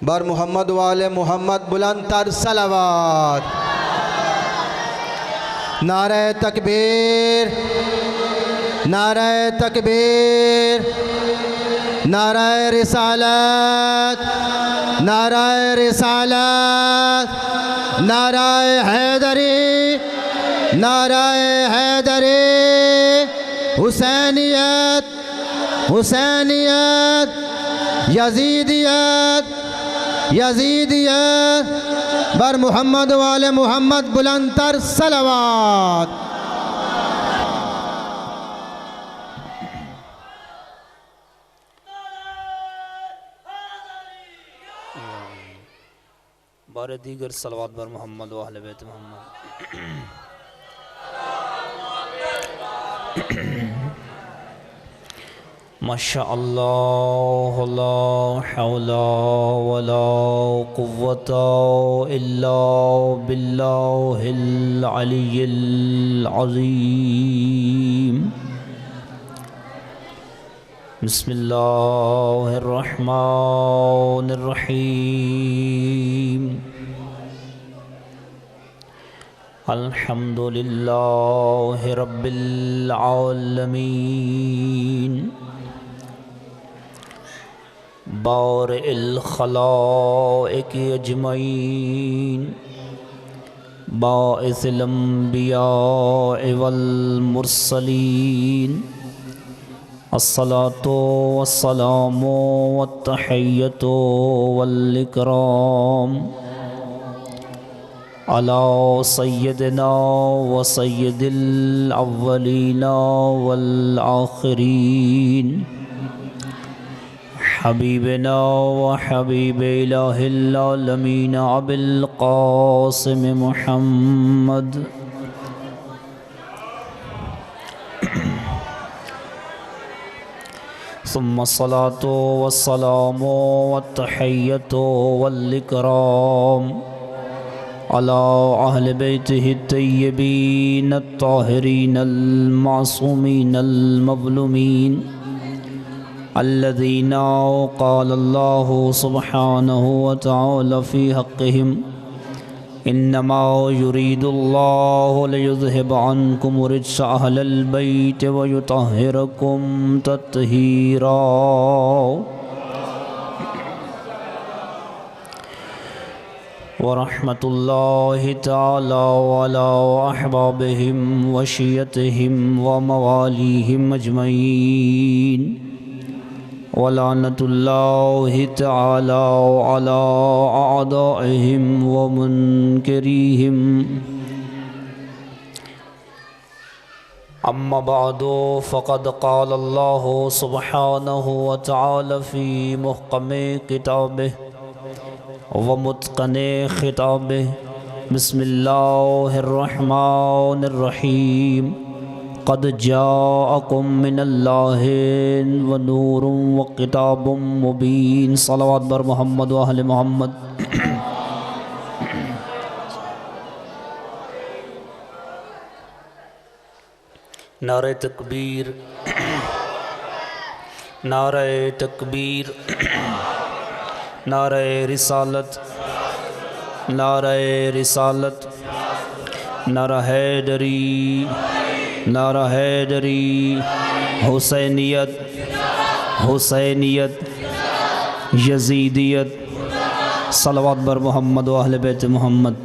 बर मोहम्मद वाले मोहम्मद बुलंद तर सलावत। नारे तकबीर, नारे तकबीर, नारे रिसालत, नारे रिसालत, नारे हैदरी, नारे हैदरी। हुसैनियत, हुसैनियत, यजीदियत, यजीदियत। बर मोहम्मद वाले मोहम्मद बुलंद तर सलावत। बारे दीगर सलवात बर मोहम्मद व अहले बैत मोहम्मद। माशा अल्लाह ला हौला वला कुव्वता इल्ला बिल्लाहिल अलिय्यिल अज़ीम। बिस्मिल्लाहिर रहमानिर रहीम। अल्हम्दुलिल्लाहि रब्बिल आलमीन। बारिइल खलाइक अजमईन। बाइसिल अंबिया वल मुरसलीन। अस्सलातु वस्सलामु वत्तहिय्यतु वल इकराम अला सय्यदिना व सय्यदिल अव्वलीना वल आखिरीन। हबीबना व हबीब इलाहिल आलमीन अबिल क़ासिम मुहम्मद। सुम्मा सलातो वस्सलामु वत्तहिय्यतु वल इकराम अला अहले बैतिहि तय्यबीन अत्ताहिरीन अल-मासूमीन अल-मज़लूमीन अल्लज़ीना क़ाल अल्लाहु सुब्हानहु व तआला फ़ी हक़्क़िहिम इन्नमा युरीदुल्लाहु लियुज़हिब अन्कुम रिज्स अहलल बैत व युतहिरकुम तत्हीरा। व रहमतुल्लाहि तआला अला अहबाबिहिम व शियतिहिम व मवालिहिम अजमईन। व लानतुल्लाहि तआला अला अअदाइहिम व मुनकिरीहिम। अम्मा बअदु फ़क़द क़ाल अल्लाहु सुब्हानहु व तआला फ़ी मुहकमे किताबिहि व मुत्क़ने खिताबिहि। बिस्मिल्लाहिर रहमानिर रहीम। क़द जाअकुम मिनल्लाहि व नूरुम व किताबुम मुबीन। सलावत बर मोहम्मद व अहले मोहम्मद। नारे तकबीर, नारे तकबीर, नारे रिसालत, नारे रिसालत, नारा हैदरी, नारा हैदरी। हुसैनियत, हुसैनियत, यजीदियत। सलावत बर मोहम्मद व अहले बैत मोहम्मद।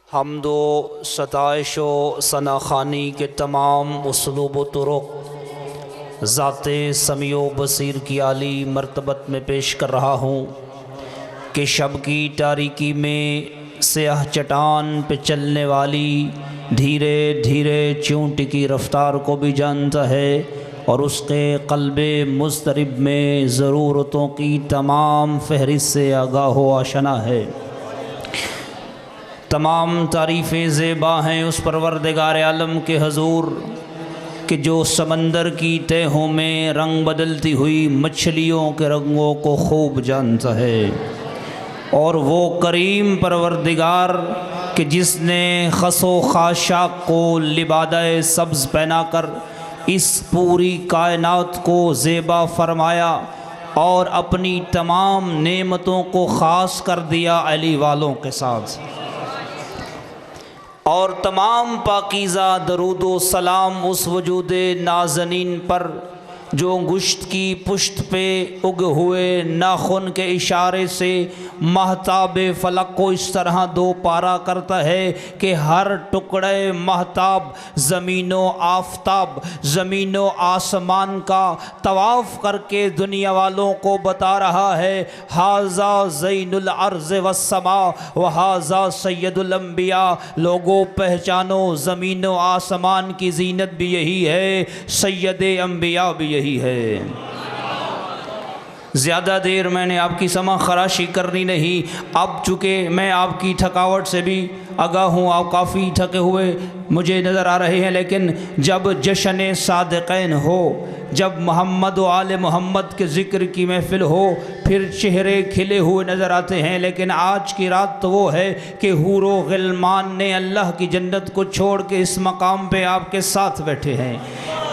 हमदो सताइशो सनाखानी के तमाम उसलूब व तुरुक़ ज़ाते समीओ बसीर की आली मर्तबत में पेश कर रहा हूँ कि शब की तारीकी में स्याह चट्टान पे चलने वाली धीरे धीरे चूंटी की रफ्तार को भी जानता है और उसके क़ल्बे मुज़तरिब में ज़रूरतों की तमाम फहरिस्त से आगाह व आशना है। तमाम तारीफ़ें ज़ेबा हैं उस परवरदिगार आलम के हजूर कि जो समंदर की तहों में रंग बदलती हुई मछलियों के रंगों को खूब जानता है। और वो करीम परवरदिगार कि जिसने खसो खाशाक को लिबादाए सब्ज़ पहना कर इस पूरी कायनात को ज़ेबा फरमाया और अपनी तमाम नेमतों को ख़ास कर दिया अली वालों के साथ। और तमाम पाकीज़ा दरूदो सलाम उस वजूदे नाज़नीन पर जो गुश्त की पुश्त पे उग हुए नाखून के इशारे से महताब फलक को इस तरह दो पारा करता है कि हर टुकड़े महताब ज़मीनो आफताब ज़मीनो आसमान का तवाफ़ करके दुनिया वालों को बता रहा है, हाज़ा ज़ैनुल अर्ज़ वस्समा व हाज़ा सैयदुल अंबिया। लोगों पहचानो, ज़मीनो आसमान की जीनत भी यही है, सैयद अंबिया भी यही है। ज़्यादा देर मैंने आपकी समा खराशी करनी नहीं। अब चूँकि मैं आपकी थकावट से भी आगाह हूँ, आप काफ़ी थके हुए मुझे नज़र आ रहे हैं, लेकिन जब जश्न सादिक़ैन हो, जब मोहम्मद व आले मोहम्मद के ज़िक्र की महफ़िल हो, फिर चेहरे खिले हुए नज़र आते हैं। लेकिन आज की रात तो वो है कि हूर व ग़िलमान ने अल्लाह की जन्नत को छोड़ के इस मकाम पे आपके साथ बैठे हैं।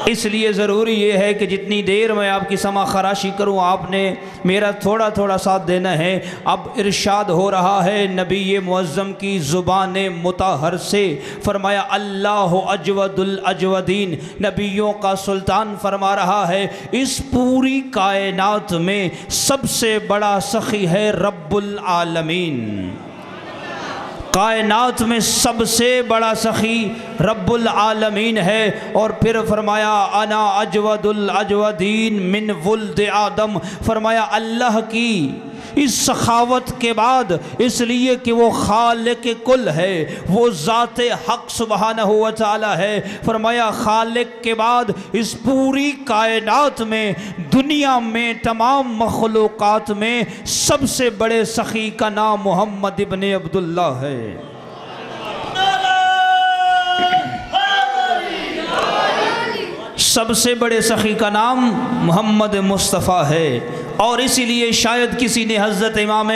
इसलिए ज़रूरी ये है कि जितनी देर मैं आपकी समा खराशी करूँ, आपने मेरा थोड़ा थोड़ा साथ देना है। अब इरशाद हो रहा है नबी मुअज़्ज़म की ज़ुबान मुताहर से, फरमाया अल्लाह अजवदुल अजवदीन, नबियों का सुल्तान फरमा रहा है इस पूरी कायनात में सबसे बड़ा सखी है रब्बुल आलमीन। कायनात में सबसे बड़ा सखी रब्बुल आलमीन है। और फिर फरमाया अना अजवदुल अजवदीन मिन वुल्द आदम, फरमाया अल्लाह की इस सखावत के बाद, इसलिए कि वो खालिक कुल है, वो ज़ाते हक़ सुब्हानहू व तआला है। फरमाया खालिक के बाद इस पूरी कायनात में, दुनिया में, तमाम मखलूक़ात में सबसे बड़े सखी का नाम मोहम्मद इब्न अब्दुल्ला है। सबसे बड़े सखी का नाम मोहम्मद मुस्तफ़ा है। और इसीलिए शायद किसी ने हज़रत इमाम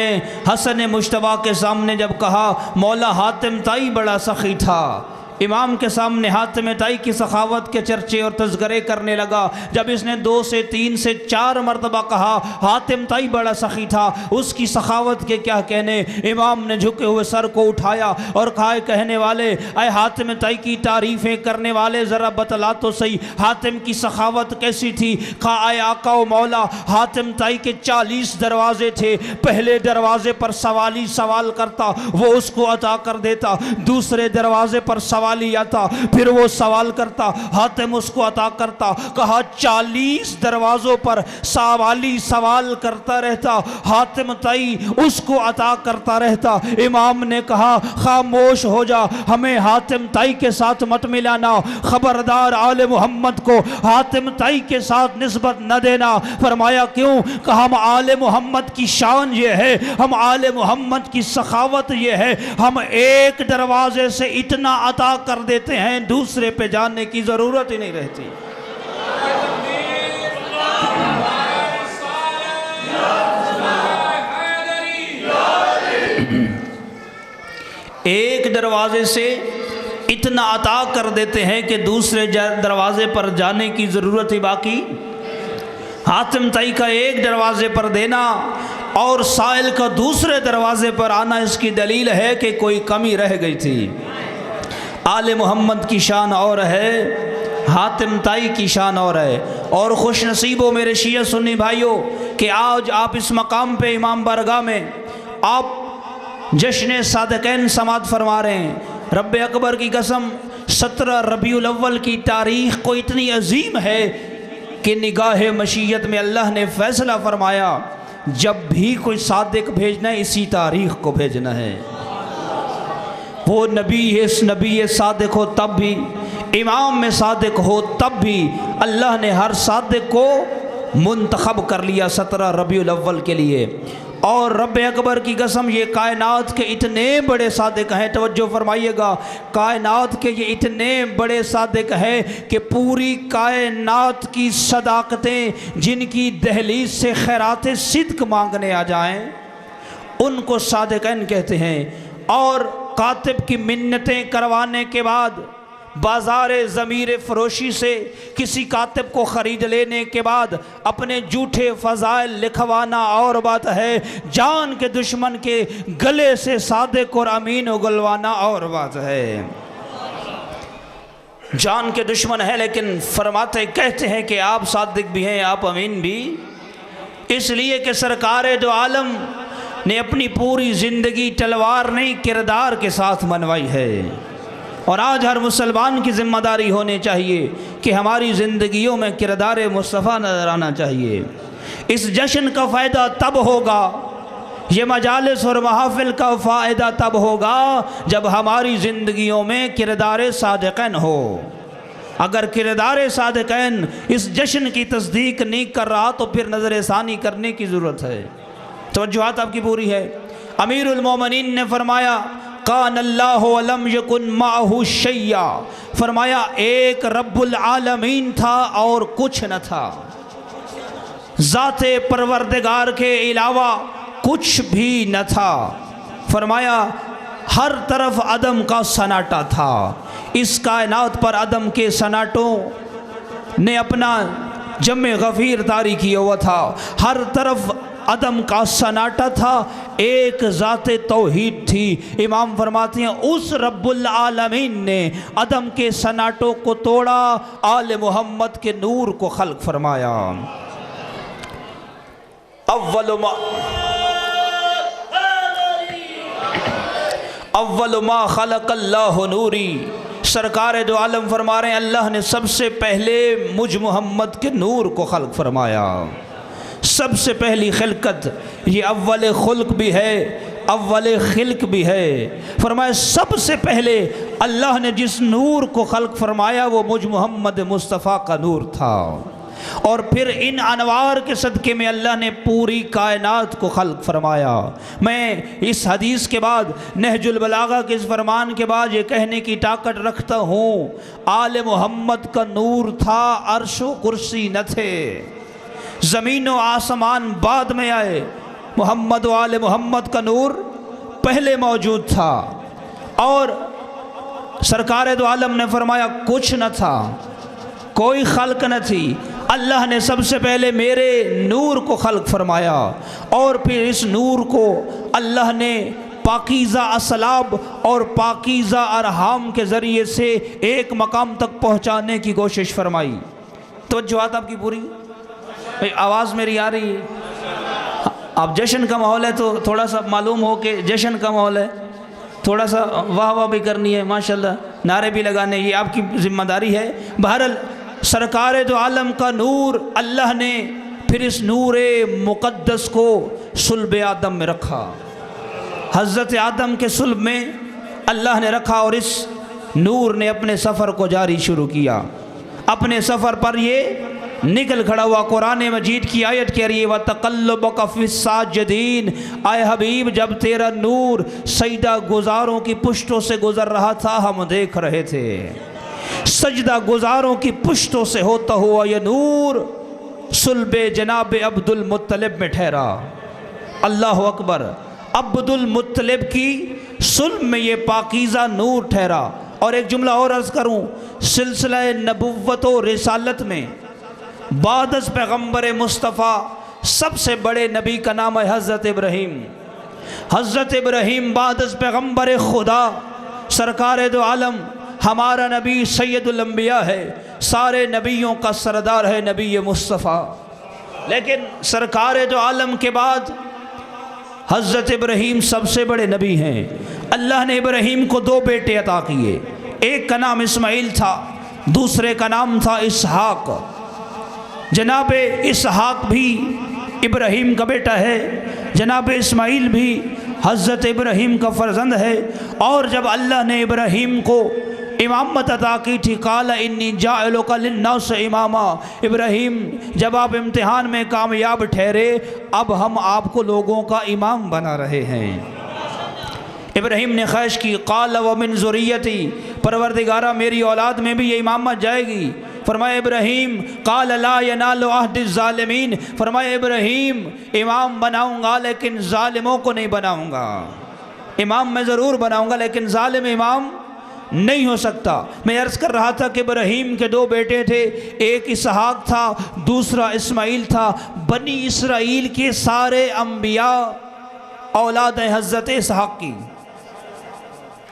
हसन मुश्तबा के सामने जब कहा मौला हातिम ताई बड़ा सखी था, इमाम के सामने हातिम ताई की सखावत के चर्चे और तज़किरे करने लगा। जब इसने 2 से 3 से 4 मरतबा कहा हातिम ताई बड़ा सखी था, उसकी सखावत के क्या कहने, इमाम ने झुके हुए सर को उठाया और कहा कहने वाले, अय हातिम ताई की तारीफ़ें करने वाले, ज़रा बतला तो सही हातिम की सखावत कैसी थी। कहा आय आका व मौला, हातिम ताई के 40 दरवाजे थे, पहले दरवाजे पर सवाली सवाल करता, वो उसको अता कर देता, दूसरे दरवाजे पर सवाली आता, फिर वो सवाल करता, हातिम उसको अता करता। कहा 40 दरवाजों पर सवाली सवाल करता रहता, हातिम ताई उसको अता करता रहता। इमाम ने कहा खामोश हो जा, हमें हातिम ताई के साथ मत मिलाना, खबरदार आले मोहम्मद को हातिम ताई के साथ निस्बत न देना। फरमाया क्यों? कहा हम आले मोहम्मद की शान ये है, हम आले मोहम्मद की सखावत ये है, हम एक दरवाजे से इतना अता कर देते हैं, दूसरे पे जाने की जरूरत ही नहीं रहती। एक दरवाजे से इतना अता कर देते हैं कि दूसरे दरवाजे पर जाने की जरूरत ही बाकी। हातिम ताई का एक दरवाजे पर देना और साइल का दूसरे दरवाजे पर आना, इसकी दलील है कि कोई कमी रह गई थी। आले मोहम्मद की शान और है, हातिम ताई की शान और है। और खुश नसीबो मेरे शिया सुन्नी भाइयों कि आज आप इस मकाम पे इमाम बारगाह में आप जश्न सादिक़ैन समात फरमा रहे हैं। रब अकबर की कसम 17 रबीउल अव्वल की तारीख़ को इतनी अजीम है कि निगाह मशीयत में अल्लाह ने फ़ैसला फरमाया जब भी कोई सादिक भेजना है इसी तारीख़ को भेजना है। वो नबी सादिक हो तब भी, इमाम में सादिक हो तब भी अल्लाह ने हर सादिक को मुंतखब कर लिया 17 रबीउल अव्वल के लिए। और रब अकबर की कसम ये कायनात के इतने बड़े सादिक हैं, तवज्जो फरमाइएगा, कायनात के ये इतने बड़े सादिक हैं कि पूरी कायनात की सदाकतें जिनकी दहलीज से खैरात सिद्क मांगने आ जाएं उनको सादिक़ैन कहते हैं। और कातिब की मिन्नतें करवाने के बाद बाजार ज़मीर फ़रोशी से किसी कातिब को ख़रीद लेने के बाद अपने झूठे फ़ज़ाइल लिखवाना और बात है, जान के दुश्मन के गले से सादिक और अमीन उगलवाना और बात है। जान के दुश्मन है लेकिन फरमाते कहते हैं कि आप सादिक भी हैं, आप अमीन भी, इसलिए कि सरकार दो आलम ने अपनी पूरी ज़िंदगी तलवार नहीं किरदार के साथ मनवाई है। और आज हर मुसलमान की ज़िम्मेदारी होनी चाहिए कि हमारी ज़िंदगियों में किरदार मुस्तफ़ा नज़र आना चाहिए। इस जश्न का फ़ायदा तब होगा, ये मजालिस और महफ़िल का फ़ायदा तब होगा जब हमारी ज़िंदगियों में किरदार सादिक़ैन हो। अगर किरदार सादिक़ैन इस जश्न की तस्दीक नहीं कर रहा तो फिर नज़र सानी करने की ज़रूरत है। तवज्जुहात आपकी पूरी है। अमीरुल मोमिनीन ने फरमाया कान अल्लाहु वलम यकुन माहु शैया, फरमाया एक रब्बुल आलमीन था और कुछ न था, ज़ाते परवरदिगार के अलावा कुछ भी न था। फरमाया हर तरफ अदम का सन्नाटा था, इस कायनात पर अदम के सन्नाटों ने अपना जमे गफ़ीर तारी किया हुआ था। हर तरफ अदम का सन्नाटा था, एक ज़ाते तौहीद थी। इमाम फरमाते हैं उस रब्बुल आलमीन ने अदम के सन्नाटों को तोड़ा, आले मोहम्मद के नूर को खल्क फरमाया। अव्वल मा खलक़ल्लाहु नूरी, सरकार दो आलम फरमा रहे हैं अल्लाह ने सबसे पहले मुझ मोहम्मद के नूर को खल्क फरमाया। सबसे पहली खिलकत ये अव्वल खुल्क भी है, अव्वल खिल्क भी है। फरमाया सबसे पहले अल्लाह ने जिस नूर को खल्क फरमाया वो मुझ मोहम्मद मुस्तफ़ा का नूर था, और फिर इन अनवार के सदक़े में अल्लाह ने पूरी कायनात को खल्क फरमाया। मैं इस हदीस के बाद नहजुल बलागा के इस फरमान के बाद ये कहने की ताकत रखता हूँ, आले मोहम्मद का नूर था, अर्श व कुर्सी न थे, ज़मीन व आसमान बाद में आए, मोहम्मद वाले मोहम्मद का नूर पहले मौजूद था। और सरकार दो आलम ने फरमाया कुछ न था, कोई खल्क न थी, अल्लाह ने सबसे पहले मेरे नूर को खल्क फरमाया, और फिर इस नूर को अल्लाह ने पाकीज़ा असलाब और पाकीज़ा अरहाम के ज़रिए से एक मकाम तक पहुँचाने की कोशिश फरमाई। तवज्जुहात आपकी पूरी, आवाज़ मेरी आ रही है? अब जश्न का माहौल है तो थोड़ा सा मालूम हो कि जश्न का माहौल है, थोड़ा सा वाह वाह भी करनी है, माशाल्लाह नारे भी लगाने, ये आपकी ज़िम्मेदारी है। बहरहाल सरकार दो आलम का नूर अल्लाह ने फिर इस नूर मुक़द्दस को सुल्ब आदम में रखा, हज़रत आदम के सुल्ब में अल्लाह ने रखा, और इस नूर ने अपने सफ़र को जारी शुरू किया। अपने सफ़र पर ये निकल खड़ा हुआ। कुरान मजीद की आयत कह रही है व तक़ल्लुबका फ़िस्साजिदीन, आए हबीब जब तेरा नूर सजदा गुजारों की पुश्तों से गुज़र रहा था हम देख रहे थे। सजदा गुजारों की पुश्तों से होता हुआ यह नूर सुल्बे जनाब अब्दुल मुत्तलिब में ठहरा। अल्लाह अकबर, अब्दुल मुत्तलिब की सुल्ब में ये पाकीज़ा नूर ठहरा। और एक जुमला और अर्ज़ करूँ, सिलसिला नबुव्वत व रिसालत में बादस पैगम्बर मुस्तफ़ा सबसे बड़े नबी का नाम है हज़रत इब्राहीम। हज़रत इब्राहीम बादस पैगम्बर खुदा, सरकार दो आलम, हमारा नबी सैयदुल अंबिया है, सारे नबियों का सरदार है नबी मुस्तफ़ा। लेकिन सरकार दो आलम के बाद हज़रत इब्राहीम सबसे बड़े नबी हैं। अल्लाह ने इब्राहीम को दो बेटे अता किए, एक का नाम इस्माइल था, दूसरे का नाम था इसहाक। जनाब इसहाक भी इब्राहीम का बेटा है, जनाब इस्माइल भी हज़रत इब्राहीम का फ़र्जंद है। और जब अल्लाह ने इब्राहीम को इमामत अता की थी, काला इन्नी जाइलुका लिन्नास इमामा, इब्राहीम जब आप इम्तिहान में कामयाब ठहरे अब हम आपको लोगों का इमाम बना रहे हैं। इब्राहीम ने ख्वाहिश की, काला व मिन ज़ुर्रियती, परवरदिगारा मेरी औलाद में भी ये इमामत जाएगी। फरमाया इब्राहीम, काल ला यनालु अहदिज़ ज़ालिमीन, फरमाया इब्राहीम इमाम बनाऊंगा लेकिन ज़ालिमों को नहीं बनाऊंगा। इमाम मैं ज़रूर बनाऊंगा लेकिन ज़ालिम इमाम नहीं हो सकता। मैं अर्ज़ कर रहा था कि इब्राहीम के 2 बेटे थे, एक इसहाक था, दूसरा इस्माइल था। बनी इसराइल के सारे अंबिया औलाद हैं हज़रत इसहाक की।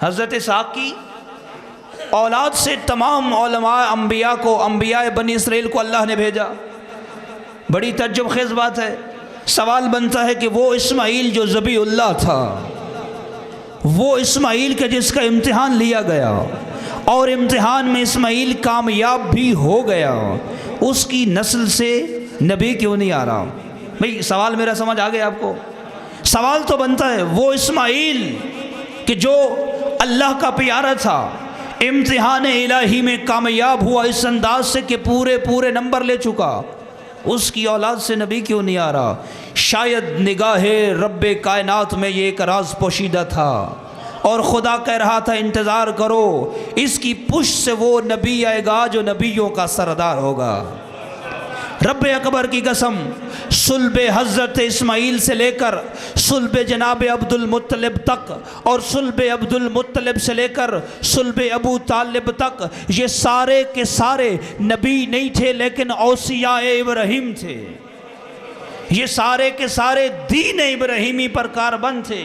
हज़रत इसहाक की औलाद से तमाम उलमा अंबिया को, अंबिया बनी इसराइल को अल्लाह ने भेजा। बड़ी तज्जुब-खेज़ बात है। सवाल बनता है कि वो इस्माइल जो ज़बीउल्लाह था, वो इस्माइल के जिसका इम्तिहान लिया गया और इम्तिहान में इस्माइल कामयाब भी हो गया, उसकी नस्ल से नबी क्यों नहीं आ रहा? भाई सवाल मेरा समझ आ गया आपको? सवाल तो बनता है वो इस्माइल कि जो अल्लाह का प्यारा था, इम्तिहान इलाही में कामयाब हुआ इस अंदाज से कि पूरे नंबर ले चुका, उसकी औलाद से नबी क्यों नहीं आ रहा? शायद निगाहे रब्बे कायनात में ये एक राज पोशीदा था और खुदा कह रहा था इंतज़ार करो, इसकी पुष्ट से वो नबी आएगा जो नबियों का सरदार होगा। रब्बे अकबर की कसम, सुल्बे हज़रत इस्माइल से लेकर सुल्बे जनाब अब्दुल मुत्तलिब तक और सुल्बे अब्दुल मुत्तलिब से लेकर सुल्बे अबू तालिब तक, ये सारे के सारे नबी नहीं थे लेकिन औसिया इब्राहीम थे। ये सारे के सारे दीन इब्राहीमी पर कारबंद थे।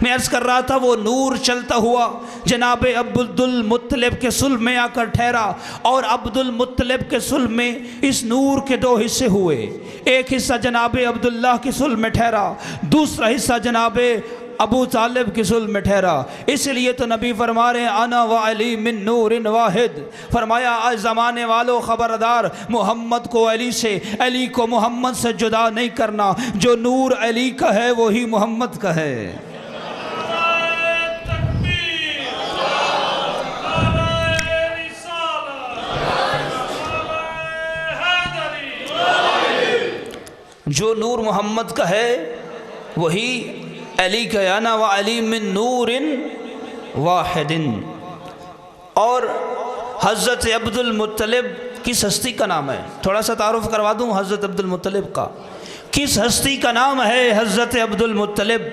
मैं अर्ज़ कर रहा था वो नूर चलता हुआ जनाब अब्दुल मुत्तलिब के सुल्ब में आकर ठहरा और अब्दुल मुत्तलिब के सुल्ब में इस नूर के 2 हिस्से हुए। एक हिस्सा जनाब अब्दुल्लाह के सुल्ब में ठहरा, दूसरा हिस्सा जनाब अबू तालिब के सुल्ब में ठहरा। इसलिए तो नबी फरमा रहे हैं अना व अली मिन नूरिन वाहिद। फरमाया आज ज़माने वालों खबरदार, मोहम्मद को अली से, अली को मोहम्मद से जुदा नहीं करना। जो नूर अली का है वही मोहम्मद का है। जो नूर मोहम्मद का है वही अली का, याना व अली मिन नूरिन वाहिदिन। और हज़रत अब्दुल मुत्तलिब किस हस्ती का नाम है? थोड़ा सा तारुफ करवा दूँ हज़रत अब्दुल मुत्तलिब का। किस हस्ती का नाम है हज़रत अब्दुल मुत्तलिब?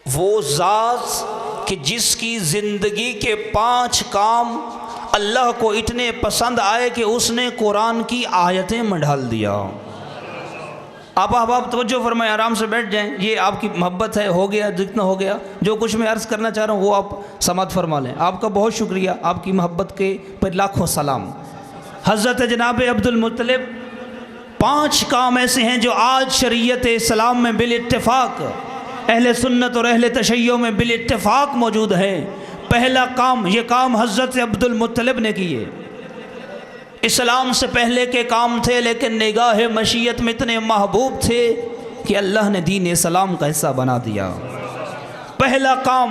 वो ज़ात कि जिसकी ज़िंदगी के 5 काम अल्लाह को इतने पसंद आए कि उसने कुरान की आयतें में ढाल दिया। आप तवज्जो फरमाएं, आराम से बैठ जाएं। ये आपकी मोहब्बत है, हो गया जितना हो गया। जो कुछ मैं अर्ज़ करना चाह रहा हूँ वो आप समात फरमा लें। आपका बहुत शुक्रिया, आपकी मोहब्बत के पर लाखों सलाम। हज़रत जनाब अब्दुल मुत्तलिब 5 काम ऐसे हैं जो आज शरीयत इस्लाम में बिल इत्तिफाक, अहले सुन्नत और अहले तशय्यो में बिल इत्तिफाक मौजूद है। पहला काम, ये काम हज़रत अब्दुल मुत्तलिब ने किए। इस्लाम से पहले के काम थे लेकिन निगाह मशीयत में इतने महबूब थे कि अल्लाह ने दीन इस्लाम का हिस्सा बना दिया। पहला काम,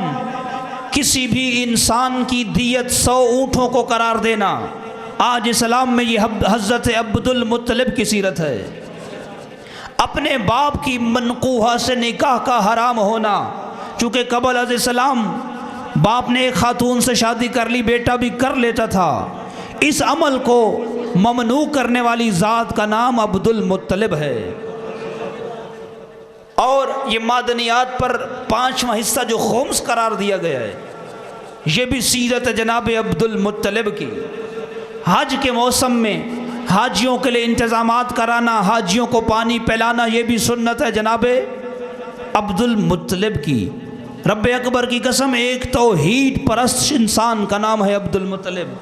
किसी भी इंसान की दियत 100 ऊँटों को करार देना। आज इस्लाम में ये हज़रत अब्दुल मुत्तलिब की सीरत है। अपने बाप की मनकूहा से निकाह का हराम होना, चूँकि कबल अज़ इस्लाम बाप ने एक खातून से शादी कर ली, बेटा भी कर लेता था। इस अमल को ममनू करने वाली ज़ात का नाम अब्दुल मुत्तलिब है। और ये मादनियात पर 5वां हिस्सा जो खुम्स करार दिया गया है, ये भी सीरत जनाब अब्दुल मुत्तलिब की। हज के मौसम में हाजियों के लिए इंतज़ामात कराना, हाजियों को पानी पिलाना, ये भी सुन्नत है जनाब अब्दुल मुत्तलिब की। रब्बे अकबर की कसम, एक तौहीद परस्त इंसान का नाम है अब्दुल मुत्तलिब।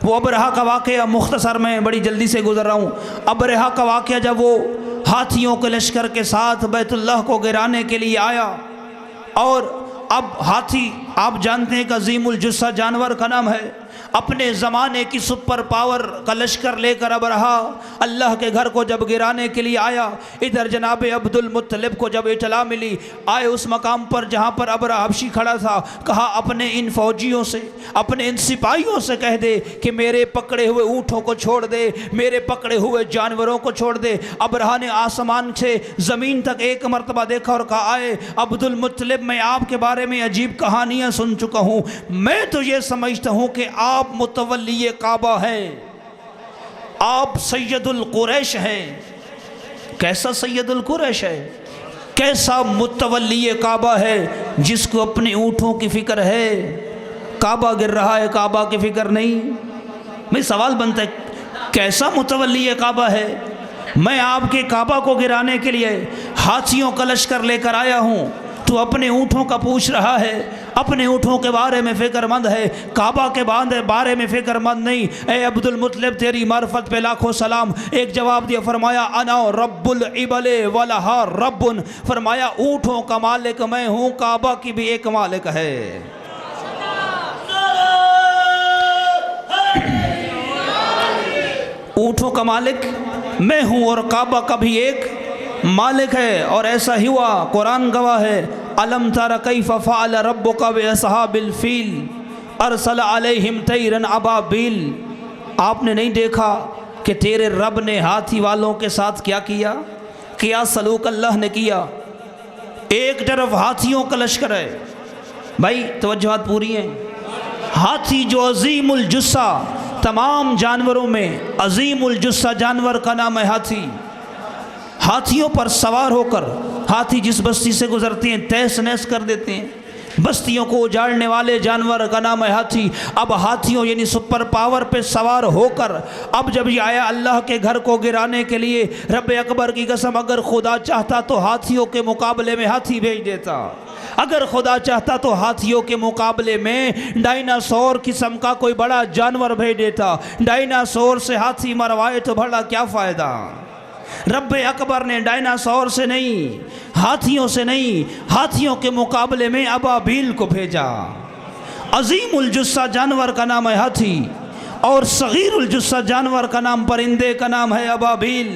वो अबरहा का वाक़या, मुख्तसर में बड़ी जल्दी से गुज़र रहा हूँ। अबरहा का वाक़या जब वो हाथियों के लश्कर के साथ बैतुल्लाह को गिराने के लिए आया, और अब हाथी आप जानते हैं कि अज़ीमुल जुस्सा जानवर का नाम है। अपने ज़माने की सुपर पावर का लश्कर लेकर अबरहा अल्लाह के घर को जब गिराने के लिए आया, इधर जनाब अब्दुल मुत्तलिब को जब इतला मिली, आए उस मकाम पर जहाँ पर अबरहा हबशी खड़ा था, कहा अपने इन फौजियों से, अपने इन सिपाहियों से कह दे कि मेरे पकड़े हुए ऊँटों को छोड़ दे, मेरे पकड़े हुए जानवरों को छोड़ दे। अबरहा ने आसमान से ज़मीन तक एक मरतबा देखा और कहा, आए अब्दुल मुत्तलिब, मैं आपके बारे में अजीब कहानियाँ सुन चुका हूँ। मैं तो ये समझता हूँ कि आप मुतवल्ली काबा हैं, आप सैयदुल कुरैश हैं। कैसा सैयदुल कुरैश है? कैसा मुतवल्ली काबा है जिसको अपने ऊँटों की फ़िक्र है, काबा गिर रहा है काबा की फ़िक्र नहीं। भाई सवाल बनता है कैसा मुतवल्ली काबा है? मैं आपके काबा को गिराने के लिए हाथियों का लश्कर लेकर आया हूँ, तू अपने ऊँटों का पूछ रहा है, अपने ऊँटों के बारे में फ़िक्रमंद है, काबा के बारे में फ़िक्रमंद नहीं। ए अब्दुल मुत्तलिब तेरी मार्फत पे लाखों सलाम। एक जवाब दिया, फरमाया अना रब्बुल इबले वलहा रब्बुन, फरमाया ऊँटों का मालिक मैं हूँ, काबा की भी एक मालिक है। ऊँटों का मालिक मैं हूँ और काबा का भी एक मालिक है। और ऐसा ही हुआ, कुरान गवाह है, अलम तरा कैफ फ़अल रब्बुका बिअस्हाबिल फील अरसल अलैहिम तैरन अबाबिल। आपने नहीं देखा कि तेरे रब ने हाथी वालों के साथ क्या किया? क्या सलूक अल्लाह ने किया। एक तरफ हाथियों का लश्कर है, भाई तवज्जुहात पूरी है। हाथी जो अजीमुल जुस्सा, तमाम जानवरों में अजीमुल जुस्सा जानवर का नाम है हाथी। हाथियों पर सवार होकर हाथी जिस बस्ती से गुजरते हैं तहस नहस कर देते हैं। बस्तियों को उजाड़ने वाले जानवर का नाम है हाथी। अब हाथियों यानी सुपर पावर पे सवार होकर अब जब ये आया अल्लाह के घर को गिराने के लिए, रब अकबर की कसम अगर खुदा चाहता तो हाथियों के मुकाबले में हाथी भेज देता। अगर खुदा चाहता तो हाथियों के मुकाबले में डायनासोर किस्म का कोई बड़ा जानवर भेज देता। डायनासोर से हाथी मरवाए तो भला क्या फ़ायदा। रब अकबर ने डायनासोर से नहीं, हाथियों से नहीं, हाथियों के मुकाबले में अबाबील को भेजा। अजीमुल जुस्सा जानवर का नाम है हाथी और सगीरुल जुस्सा जानवर का नाम, परिंदे का नाम है अबाबील।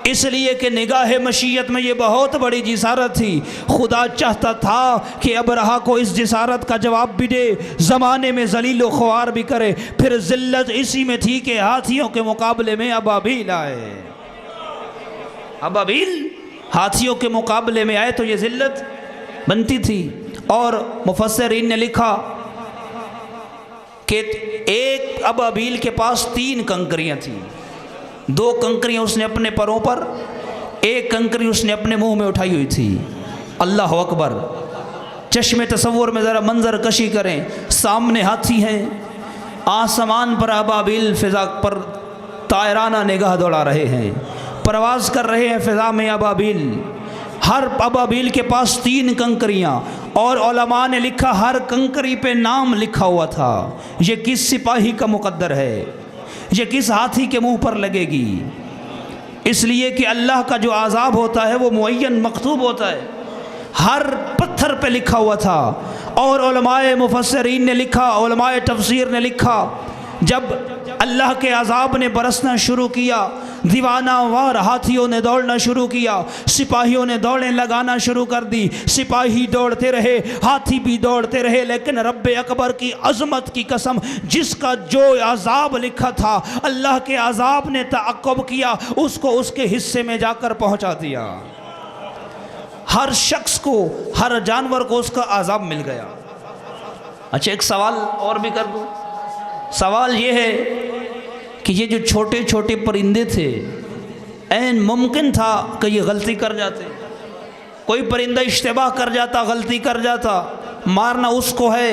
इसलिए कि निगाह मशीयत में ये बहुत बड़ी जिसारत थी। खुदा चाहता था कि अबरहा को इस जिसारत का जवाब भी दे, ज़माने में जलील व ख्वार भी करे। फिर जिल्लत इसी में थी कि हाथियों के मुकाबले में अबाबील आए। अबाबील हाथियों के मुकाबले में आए तो ये जिल्लत बनती थी। और मुफस्सिरीन ने लिखा कि एक अबाबील के पास 3 कंकरियाँ थीं। 2 कंकरियाँ उसने अपने परों पर, 1 कंकरी उसने अपने मुंह में उठाई हुई थी। अल्लाह अकबर। चश्मे तसव्वुर में ज़रा मंजर कशी करें, सामने हाथी हैं, आसमान पर अबाबील फ़िज़ा पर तायराना निगाह दौड़ा रहे हैं, परवाज़ कर रहे हैं फ़िज़ा में अबाबील। हर अबाबील के पास 3 कंकरियाँ और उलमा ने लिखा हर कंकरी पे नाम लिखा हुआ था। ये किस सिपाही का मुकद्दर है, ये किस हाथी के मुंह पर लगेगी। इसलिए कि अल्लाह का जो आज़ाब होता है वो मुअय्यन मकतूब होता है। हर पत्थर पे लिखा हुआ था। और उलमाए मुफस्सिरीन ने लिखा, उलमाए तफसीर ने लिखा, जब अल्लाह के अज़ाब ने बरसना शुरू किया, दीवाना वार हाथियों ने दौड़ना शुरू किया, सिपाहियों ने दौड़ें लगाना शुरू कर दी। सिपाही दौड़ते रहे, हाथी भी दौड़ते रहे, लेकिन रब अकबर की अज़मत की कसम, जिसका जो अज़ाब लिखा था अल्लाह के अज़ाब ने तअक्कुब किया, उसको उसके हिस्से में जाकर पहुंचा दिया। हर शख्स को, हर जानवर को उसका अज़ाब मिल गया। अच्छा, एक सवाल और भी कर दूँ। सवाल ये है कि ये जो छोटे छोटे परिंदे थे, ऐन मुमकिन था कि ये गलती कर जाते। कोई परिंदा इश्तिबाह कर जाता, गलती कर जाता, मारना उसको है,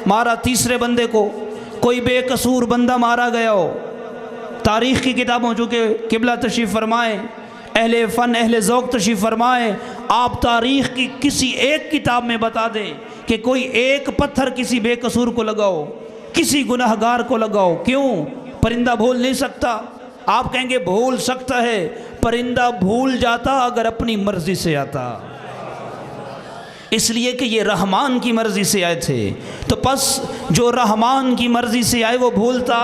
मारा तीसरे बंदे को, कोई बेकसूर बंदा मारा गया हो। तारीख़ की किताबों चूँकि किबला तशरीफ़ फरमाए, अहले फ़न अहले ज़ौक़ तशरीफ़ फरमाए, आप तारीख़ की किसी एक किताब में बता दें कि कोई एक पत्थर किसी बेकसूर को लगाओ, किसी गुनहगार को लगाओ। क्यों? परिंदा भूल नहीं सकता। आप कहेंगे भूल सकता है, परिंदा भूल जाता अगर अपनी मर्जी से आता। इसलिए कि ये रहमान की मर्जी से आए थे, तो बस जो रहमान की मर्जी से आए वो भूलता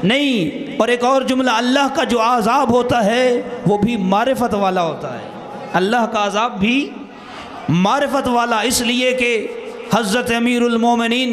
नहीं। और एक और जुमला, अल्लाह का जो आज़ाब होता है वो भी मारिफत वाला होता है। अल्लाह का आज़ाब भी मारिफत वाला। इसलिए कि हज़रत अमीरुल मोमिनीन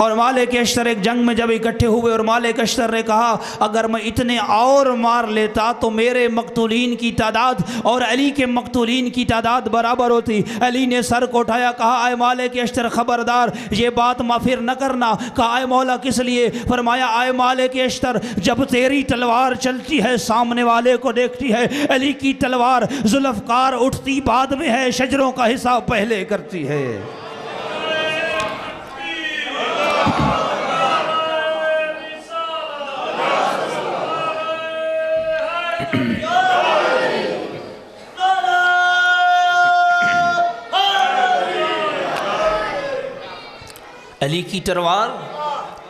और मालिक अश्तर एक जंग में जब इकट्ठे हुए और मालिक अश्तर ने कहा अगर मैं इतने और मार लेता तो मेरे मकतूलीन की तादाद और अली के मकतूलीन की तादाद बराबर होती। अली ने सर को उठाया, कहा आए मालिक अश्तर खबरदार ये बात फिर न करना। कहा आए मौला किस लिए? फरमाया आए मालिक अश्तर जब तेरी तलवार चलती है सामने वाले को देखती है, अली की तलवार जुल्फकार उठती बाद में है, शजरों का हिसाब पहले करती है। अली की तलवार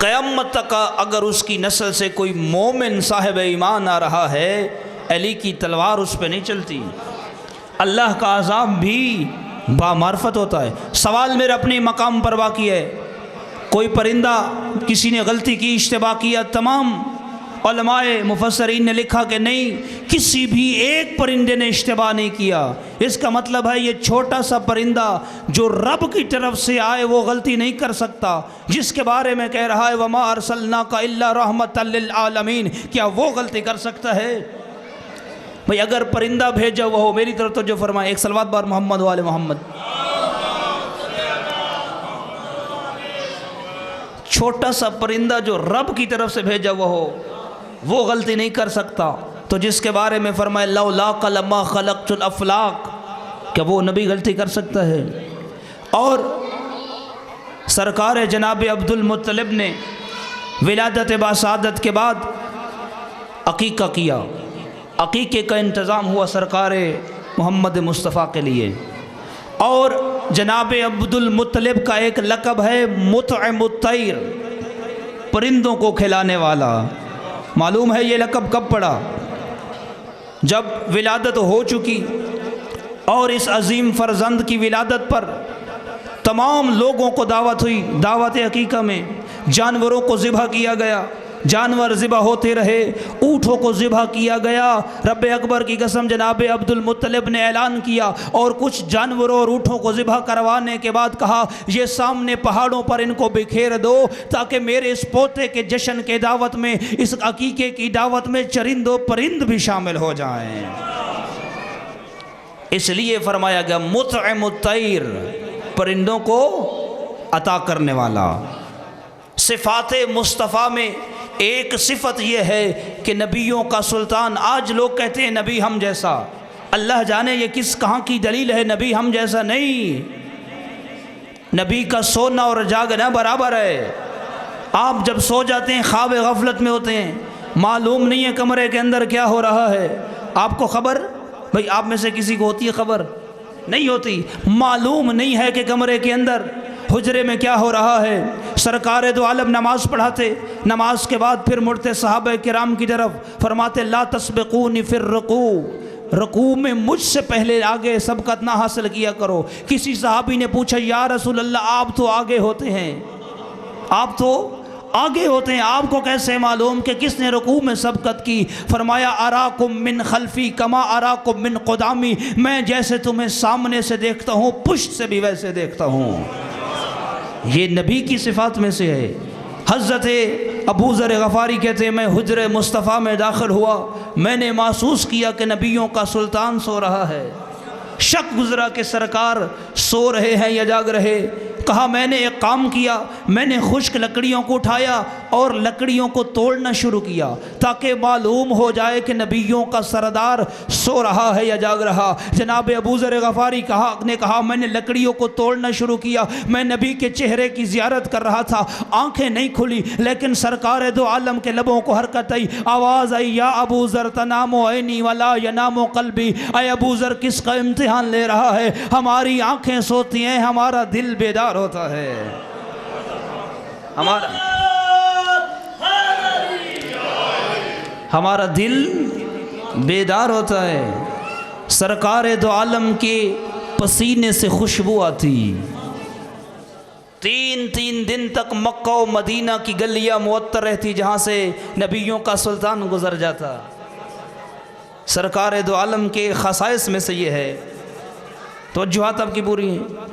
क़यामत तक अगर उसकी नस्ल से कोई मोमिन साहिब ईमान आ रहा है, अली की तलवार उस पर नहीं चलती। अल्लाह का अज़ाब भी बामार्फत होता है। सवाल मेरे अपने मकाम पर बाकी है, कोई परिंदा किसी ने गलती की, इश्तिबा किया, तमाम उलमाए मुफस्सरीन ने लिखा कि नहीं, किसी भी एक परिंदे ने इश्तिबा नहीं किया। इसका मतलब है ये छोटा सा परिंदा जो रब की तरफ से आए वो गलती नहीं कर सकता, जिसके बारे में कह रहा है वमा अरसलनाका इल्ला रहमतल लिल आलमीन, क्या वो गलती कर सकता है? भाई अगर परिंदा भेजा हुआ हो, मेरी तरफ तो जो फरमाए एक सलवात बार मोहम्मद वाले मोहम्मद, छोटा सा परिंदा जो रब की तरफ से भेजा हुआ हो वो गलती नहीं कर सकता। तो जिसके बारे में फरमाए लौला कलमा खलक़तुल अफलाक, क्या वो नबी गलती कर सकता है? और सरकार जनाब अब्दुल मुत्तलिब ने विलादत बासादत के बाद अकीक़ा किया। अकीक़े का इंतज़ाम हुआ सरकार मोहम्मद मुस्तफ़ा के लिए। और जनाब अब्दुल मुत्तलिब का एक लक़ब है मुतअमुत तैर, परिंदों को खिलाने वाला। मालूम है ये लक़ब कब पड़ा? जब विलादत हो चुकी और इस अजीम फ़र्जंद की विलादत पर तमाम लोगों को दावत हुई। दावत अकीक़ा में जानवरों को ज़िबह किया गया, जानवर ज़िबा होते रहे, ऊँटों को ज़िबा किया गया। रब अकबर की कसम जनाब अब्दुल मुत्तलिब ने ऐलान किया और कुछ जानवरों और ऊँटों को ज़िबा करवाने के बाद कहा ये सामने पहाड़ों पर इनको बिखेर दो ताकि मेरे इस पोते के जश्न के दावत में, इस अकीक़े की दावत में चरिंदो परिंद भी शामिल हो जाएं। इसलिए फरमाया गया मुतअमुत तैर, परिंदों को अता करने वाला। सिफ़ाते मुस्तफ़ा में एक सिफत यह है कि नबियों का सुल्तान। आज लोग कहते हैं नबी हम जैसा, अल्लाह जाने ये किस कहाँ की दलील है नबी हम जैसा? नहीं, नबी का सोना और जागना बराबर है। आप जब सो जाते हैं ख्वाब गफलत में होते हैं, मालूम नहीं है कमरे के अंदर क्या हो रहा है। आपको खबर, भाई आप में से किसी को होती है खबर? नहीं होती। मालूम नहीं है कि कमरे के अंदर हुजरे में क्या हो रहा है। सरकार दो आलम नमाज़ पढ़ाते, नमाज के बाद फिर मुड़ते सहाबा किराम की तरफ, फरमाते ला तस्बिकूनी फिर रुकू, रुकू में मुझसे पहले आगे सबकत ना हासिल किया करो। किसी सहाबी ने पूछा या रसूल अल्लाह आप तो आगे होते हैं, आप तो आगे होते हैं, आपको कैसे मालूम कि किसने रुकू में सबकत की? फरमाया अराकुम मिन खल्फी कमा अराकुम मिन क़ुदामी, मैं जैसे तुम्हें सामने से देखता हूँ पुष्ट से भी वैसे देखता हूँ। ये नबी की सिफ़ात में से है। हज़रत अबू ज़र गफ़ारी कहते हैं मैं हुजरे मुस्तफ़ा में दाखिल हुआ, मैंने महसूस किया कि नबियों का सुल्तान सो रहा है। शक गुज़रा कि सरकार सो रहे हैं या जाग रहे। कहा मैंने एक काम किया, मैंने खुश्क लकड़ियों को उठाया और लकड़ियों को तोड़ना शुरू किया ताकि मालूम हो जाए कि नबियों का सरदार सो रहा है या जाग रहा। जनाब अबू ज़र गफ़ारी ने कहा मैंने लकड़ियों को तोड़ना शुरू किया, मैं नबी के चेहरे की ज़ियारत कर रहा था, आंखें नहीं खुली लेकिन सरकार दो आलम के लबों को हरकत आई, आवाज़ आई या अबू ज़र तनामो ऐनी वला यनामो क़ल्बी, अय अबू ज़र किसका इम्तिहान ले रहा है? हमारी आंखें सोती हैं, हमारा दिल बेदार होता है। हमारा दिल बेदार होता है। सरकार दो आलम के पसीने से खुशबू आती। 3 दिन तक मक्का और मदीना की गलियां मुअत्तर रहती जहाँ से नबियों का सुल्तान गुजर जाता। सरकार दो आलम के खसाइस में से ये है। तवज्जुहात आपकी पूरी हैं।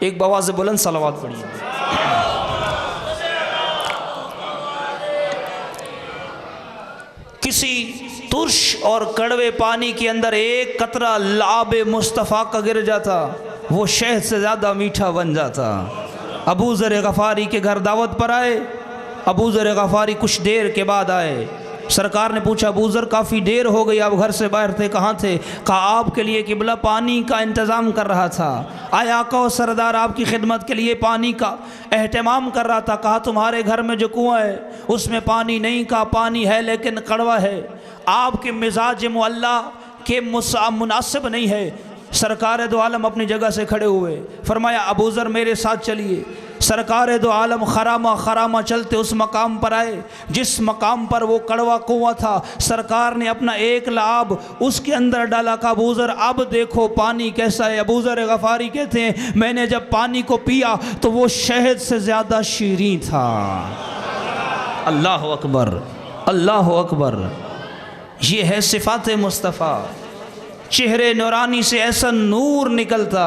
एक बवाज़ बुलंद सलावत पढ़िए। किसी तुर्श और कड़वे पानी के अंदर एक कतरा लाब मुस्तफ़ा का गिर जाता, वो शहद से ज़्यादा मीठा बन जाता। अबू ज़र गफ़ारी के घर दावत पर आए। अबू ज़र गफ़ारी कुछ देर के बाद आए। सरकार ने पूछा, अबू ज़र काफ़ी देर हो गई, आप घर से बाहर थे, कहाँ थे? कहा, आपके लिए किबला पानी का इंतज़ाम कर रहा था। आए आका और सरदार आपकी खिदमत के लिए पानी का एहतमाम कर रहा था। कहा, तुम्हारे घर में जो कुआं है उसमें पानी नहीं? कहा, पानी है लेकिन कड़वा है, आपके मिजाज मुअल्ला के मुनासिब नहीं है। सरकार दो आलम अपनी जगह से खड़े हुए, फरमाया, अबू ज़र मेरे साथ चलिए। सरकार दो आलम खरामा खरामा चलते उस मकाम पर आए जिस मकाम पर वो कड़वा कुआं था। सरकार ने अपना एक लाब उसके अंदर डाला। का अबू ज़र अब देखो पानी कैसा है। अबू ज़र गफ़ारी कहते हैं, मैंने जब पानी को पिया तो वो शहद से ज़्यादा शीरीं था। अल्लाह अकबर, अल्लाह अकबर। ये है सिफ़ात मुस्तफ़ा। चेहरे नूरानी से ऐसा नूर निकलता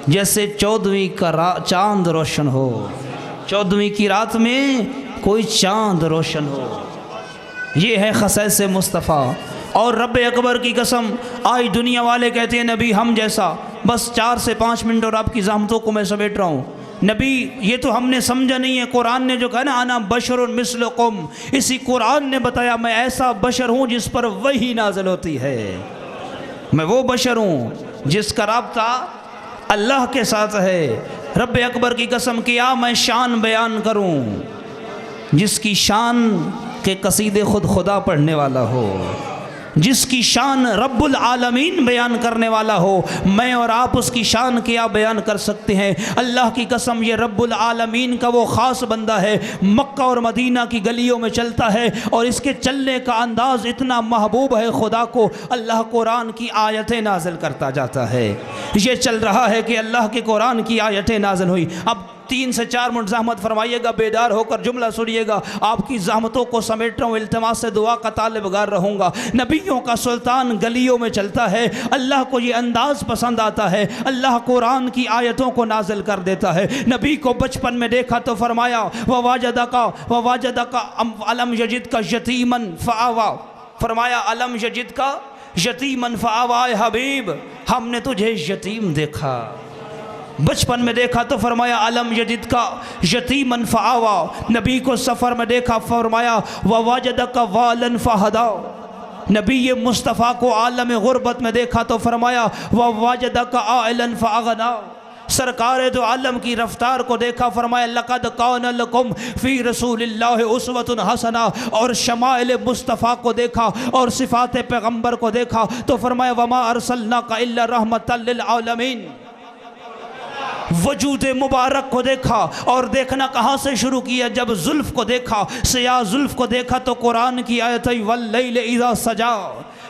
जैसे 14वीं का चांद रोशन हो, 14वीं की रात में कोई चांद रोशन हो। ये है खसैस मुस्तफ़ा। और रब अकबर की कसम, आज दुनिया वाले कहते हैं नबी हम जैसा, बस 4 से 5 मिनट और आपकी ज़हमतों को मैं समेट रहा हूँ। नबी ये तो हमने समझा नहीं है। कुरान ने जो कहा ना, आना बशरुन मिस्लुकुम, इसी कुरान ने बताया मैं ऐसा बशर हूँ जिस पर वही नाज़िल होती है। मैं वो बशर हूँ जिसका राब्ता अल्लाह के साथ है। रब अकबर की कसम, किया मैं शान बयान करूं जिसकी शान के कसीदे खुद खुदा पढ़ने वाला हो, जिसकी शान रब्बुल आलमीन बयान करने वाला हो। मैं और आप उसकी शान क्या बयान कर सकते हैं। अल्लाह की कसम, ये रब्बुल आलमीन का वो ख़ास बंदा है, मक्का और मदीना की गलियों में चलता है और इसके चलने का अंदाज़ इतना महबूब है खुदा को। अल्लाह कुरान की आयतें नाज़िल करता जाता है। ये चल रहा है कि अल्लाह के कुरान की आयतें नाज़िल हुई। अब 3 से 4 मिनट ज़हमत फरमाइएगा, बेदार होकर जुमला सुनिएगा। आपकी ज़हमतों को समेट रहा हूँ, इल्तिमास से दुआ का तालिबगार रहूँगा। नबियों का सुल्तान गलियों में चलता है। अल्लाह को ये अंदाज़ पसंद आता है, अल्लाह कुरान की आयतों को नाजिल कर देता है। नबी को बचपन में देखा तो फरमाया, ववाजदका अलम यजिद का यतीमन फ़आवा, फरमाया अलम यजिद का यतीमन फ़आवा, हबीब हमने तुझे यतीम देखा। बचपन में देखा तो फरमाया अलम यजिद का यतीमन फ़आवा। नबी को सफ़र में देखा, फरमाया ववाजदका वालन फ़हदा। नबी ये मुस्तफ़ा को आलम गुरबत में देखा तो फरमाया ववाजदका आइलन फ़अगना। सरकार दो आलम की रफ्तार को देखा, फरमाया लक़द कान लकुम फ़ी रसूलिल्लाहि उस्वतुन हसना। और शमाइल मुस्तफ़ा को देखा और सिफ़ात पैगम्बर को देखा तो फरमाया वमा अरसलनाका इल्ला रहमतल लिल आलमीन। वजूद मुबारक को देखा और देखना कहाँ से शुरू किया, जब जुल्फ़ को देखा, सिया जुल्फ़ को देखा तो कुरान की आयत वल्लैल इज़ा सजा।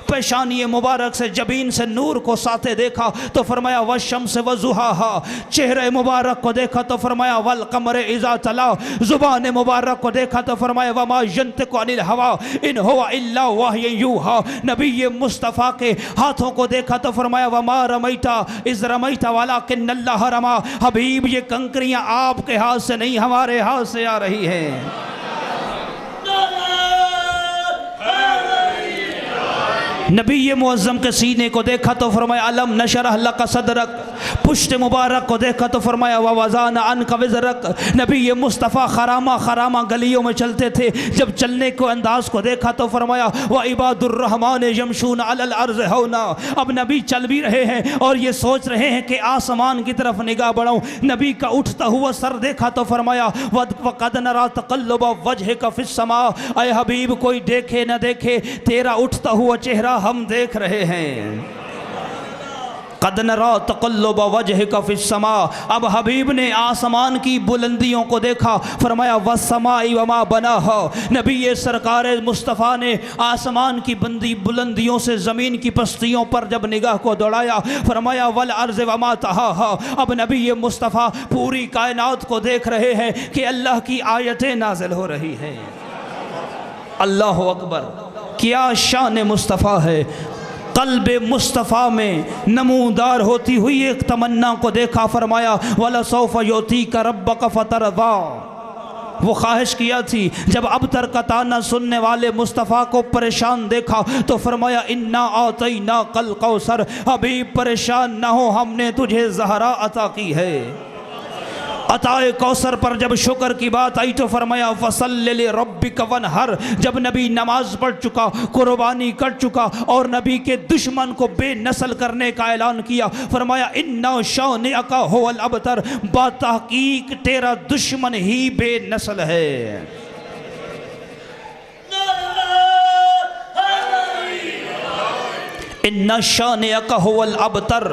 पेशानी मुबारक से जबीन से नूर को साथे देखा तो फरमाया वशम्स वज़ुहाहा। चेहरे मुबारक को देखा तो फरमाया वल क़मर इज़ा तला। ज़ुबान मुबारक को देखा तो फरमाया वमा यंतिक़ु अनिल हवा इन हुवा इल्ला वह्युन यूहा। नबी ये मुस्तफ़ा के हाथों को देखा तो फरमाया वमा रमैता इज़ रमैता वलाकिन्नल्लाह रमा। हबीब ये कंकरियाँ आपके हाथ से नहीं हमारे हाथ से आ रही हैं। नबी ये मुअज़्ज़म के सीने को देखा तो फरमाया अलम नशरह लका सदरक। पुश्त मुबारक को देखा तो फरमाया वज़ाना अन्का विज़रक। नबी ये मुस्तफ़ा खरामा खरामा गलियों में चलते थे, जब चलने को अंदाज़ को देखा तो फरमाया व इबादुर रहमान यमशून अलल अर्ज़ हौना। अब नबी चल भी रहे हैं और ये सोच रहे हैं कि आसमान की तरफ निगाह बढ़ाऊं। नबी का उठता हुआ सर देखा तो फरमाया वक़द नरा तक़ल्लुब वजहिका फ़िस समा। ऐ हबीब कोई देखे न देखे, तेरा उठता हुआ चेहरा हम देख रहे हैं। क़द नरा तक़ल्लुब वजहिका फ़िस समा। अब हबीब ने आसमान की बुलंदियों को देखा, फरमाया वस्समाई वमा बनाहा। नबी ये सरकार मुस्तफ़ा ने आसमान की बुलंदियों से ज़मीन की पस्तियों पर जब निगाह को दौड़ाया, फरमाया वल अर्ज़ वमा तहाहा। अब नबी ये मुस्तफ़ा पूरी कायनात को देख रहे हैं कि अल्लाह की आयतें नाज़िल हो रही हैं। अल्लाह अकबर, क्या शान मुस्तफ़ा है। क़ल्ब मुस्तफ़ा में नमूदार होती हुई एक तमन्ना को देखा, फरमाया वला सौफ़ युतीका रब्बका फ़तरज़ा। वो ख्वाहिश किया थी जब अबतर का ताना सुनने वाले मुस्तफ़ा को परेशान देखा तो फरमाया इन्ना आतैना कल कौसर, अभी परेशान ना हो, हमने तुझे ज़हरा अता की है। अताए कौसर पर जब शुक्र की बात आई तो फरमाया फसल्लि लिरब्बिका वनहर। जब नबी नमाज पढ़ चुका, कुर्बानी कर चुका और नबी के दुश्मन को बेनस्ल करने का ऐलान किया, फरमाया इन्ना शानिअका हुवल अबतर, बातहकीक तेरा दुश्मन ही बेनस्ल है। इन्ना शानिअका हुवल अबतर,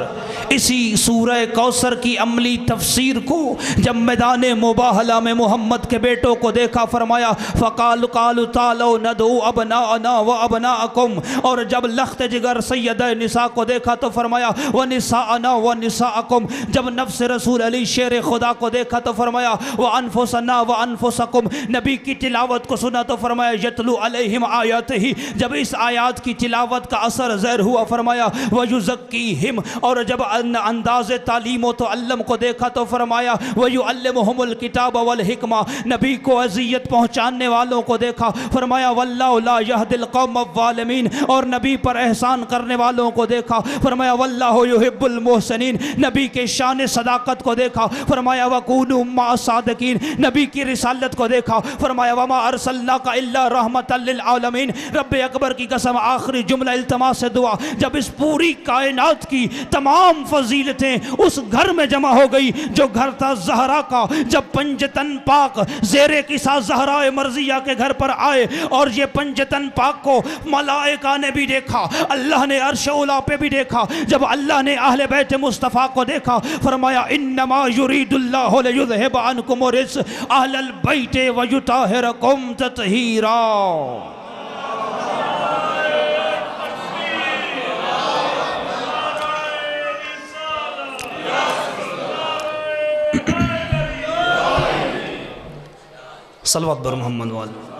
इसी सूरह कौसर की अमली तफसीर को जब मैदान मुबाहला में मोहम्मद के बेटों को देखा, फरमाया फ़क़ालू क़ालू तालो नदू अबनाअना व अबनाअकुम। और जब लख्त जिगर सैयद निसा को देखा तो फरमाया व निसाअना व निसाअकुम। जब नफ्स रसूल अली शेर खुदा को देखा तो फरमाया व अनफुसना व अनफुसकुम। नबी की तिलावत को सुना तो फरमाया यतलू अलैहिम आयातिही। जब इस आयात की तिलावत का असर ज़हर हुआ, फरमाया व युज़क्कीहिम। और जब अंदाज़े तालीम व तअल्लुम को देखा तो फरमाया व युअल्लिमुहुमुल किताब वल हिकमा। नबी को अज़ियत पहुँचाने वालों को देखा, फरमाया वल्लाहु ला यहदिल कौम ज़ालिमीन। और नबी पर एहसान करने वालों को देखा, फरमाया वल्लाहु युहिब्बुल मुहसिनीन। नबी के शान सदाकत को देखा, फरमाया वकूनू मा सादिकीन। नबी की रिसालत को देखा, फरमाया वमा अरसलनाका इल्ला रहमतल लिल आलमीन। रब अकबर की कसम, आखिरी जुमला इल्तमास से दुआ, जब इस पूरी कायनात की तमाम फजीलतें उस घर में जमा हो गई जो घर था ज़हरा का। जब पंजतन पाक ज़ेरे की साथ ज़हरा मर्जिया के घर पर आए और ये पंजतन पाक को मलाइका ने भी देखा, अल्लाह ने अर्श उला पे भी देखा। जब अल्लाह ने अहले बैत मुस्तफ़ा को देखा, फरमाया इन्नमा युरीदुल्लाहु लियुज़हिबा अन्कुम रिज्स अहलल बैत व युताहिरकुम तत्हीरा। सल्लल्लाहु अलैहि मोहम्मद वाले।